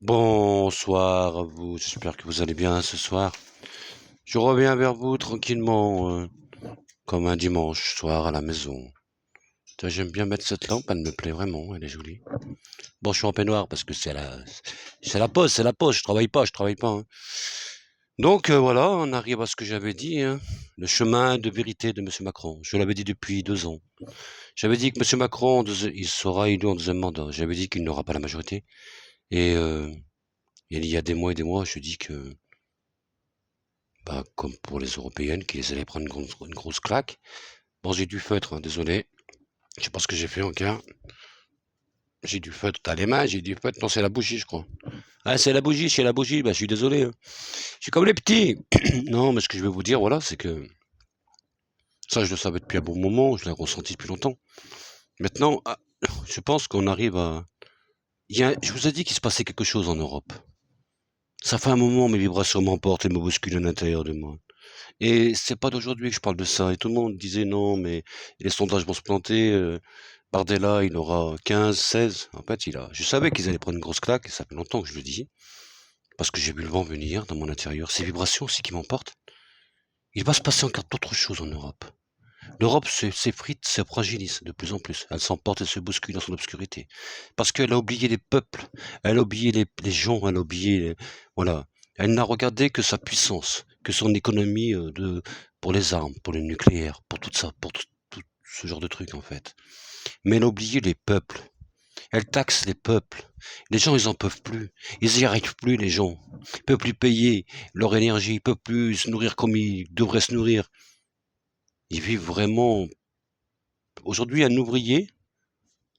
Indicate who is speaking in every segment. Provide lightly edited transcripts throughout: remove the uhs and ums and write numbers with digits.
Speaker 1: Bonsoir à vous, j'espère que vous allez bien ce soir. Je reviens vers vous tranquillement, comme un dimanche soir à la maison. J'aime bien mettre cette lampe, elle me plaît vraiment, elle est jolie. Bon, je suis en peignoir parce que c'est la pause, je travaille pas. Hein. Donc voilà, on arrive à ce que j'avais dit, hein, le chemin de vérité de Monsieur Macron. Je l'avais dit depuis 2 ans. J'avais dit que Monsieur Macron, il sera élu en deuxième mandat. J'avais dit qu'il n'aura pas la majorité. Et il y a des mois et des mois, je dis que bah, comme pour les européennes, qu'ils allaient prendre une grosse claque. Bon, j'ai du feutre, hein, désolé. Je sais pas ce que j'ai fait encore. J'ai du feutre, t'as les mains, j'ai du feutre. Non, c'est la bougie, je crois. Ah, c'est la bougie, bah, je suis désolé. Hein. Je suis comme les petits. Non, mais ce que je vais vous dire, voilà, c'est que ça, je le savais depuis un bon moment, je l'ai ressenti depuis longtemps. Maintenant, je pense qu'on arrive à. Je vous ai dit qu'il se passait quelque chose en Europe. Ça fait un moment, mes vibrations m'emportent et me bousculent à l'intérieur de moi. Et c'est pas d'aujourd'hui que je parle de ça. Et tout le monde disait non, mais les sondages vont se planter. Bardella, il aura 15, 16. En fait, je savais qu'ils allaient prendre une grosse claque, et ça fait longtemps que je le dis. Parce que j'ai vu le vent venir dans mon intérieur. Ces vibrations aussi qui m'emportent. Il va se passer encore d'autres choses en Europe. L'Europe s'effrite, se fragilise de plus en plus. Elle s'emporte et se bouscule dans son obscurité. Parce qu'elle a oublié les peuples. Elle a oublié les gens. Elle a oublié, voilà. Elle n'a regardé que sa puissance, que son économie pour les armes, pour le nucléaire, pour tout ça, pour tout ce genre de trucs en fait. Mais elle a oublié les peuples. Elle taxe les peuples. Les gens, ils en peuvent plus. Ils y arrivent plus, les gens. Ils peuvent plus payer leur énergie. Ils peuvent plus se nourrir comme ils devraient se nourrir. Ils vivent vraiment. Aujourd'hui, un ouvrier,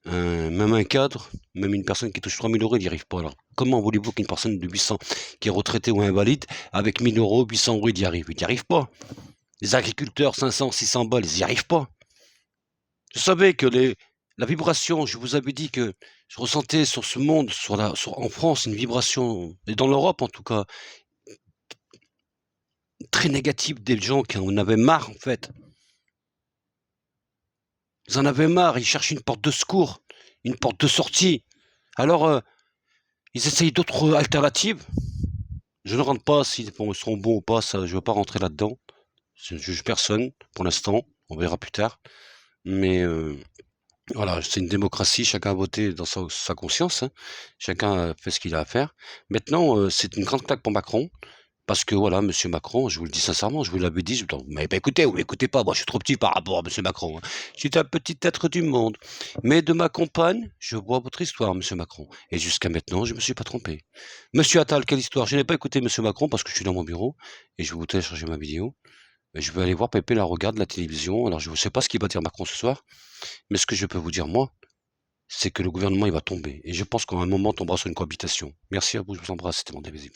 Speaker 1: même un cadre, même une personne qui touche 3000 euros, il n'y arrive pas. Alors, comment voulez-vous qu'une personne de 800 qui est retraitée ou invalide, avec 1000 euros, 800 euros, il y arrive? Il n'y arrive pas. Les agriculteurs, 500, 600 balles, ils n'y arrivent pas. Je savais que la vibration, je vous avais dit que je ressentais sur ce monde, en France, une vibration, et dans l'Europe en tout cas, très négative des gens qui en avaient marre en fait. Ils en avaient marre, ils cherchaient une porte de secours, une porte de sortie. Alors, ils essayent d'autres alternatives. Je ne rentre pas s'ils seront bons ou pas, ça, je ne veux pas rentrer là-dedans. Je ne juge personne pour l'instant, on verra plus tard. Mais voilà, c'est une démocratie, chacun a voté dans sa conscience, hein. Chacun fait ce qu'il a à faire. Maintenant, c'est une grande claque pour Macron, parce que voilà, Monsieur Macron, je vous le dis sincèrement, je vous l'avais dit, vous m'avez pas écouté, vous m'écoutez pas, moi je suis trop petit par rapport à Monsieur Macron. Hein. Je suis un petit être du monde. Mais de ma compagne, je vois votre histoire, Monsieur Macron. Et jusqu'à maintenant, je me suis pas trompé. Monsieur Attal, quelle histoire? Je n'ai pas écouté Monsieur Macron parce que je suis dans mon bureau, et je vais vous télécharger ma vidéo. Et je vais aller voir Pépé la regarde la télévision. Alors je ne sais pas ce qu'il va dire Macron ce soir, mais ce que je peux vous dire moi, c'est que le gouvernement il va tomber. Et je pense qu'à un moment on tombera sur une cohabitation. Merci à vous, je vous embrasse, c'était mon DVZ.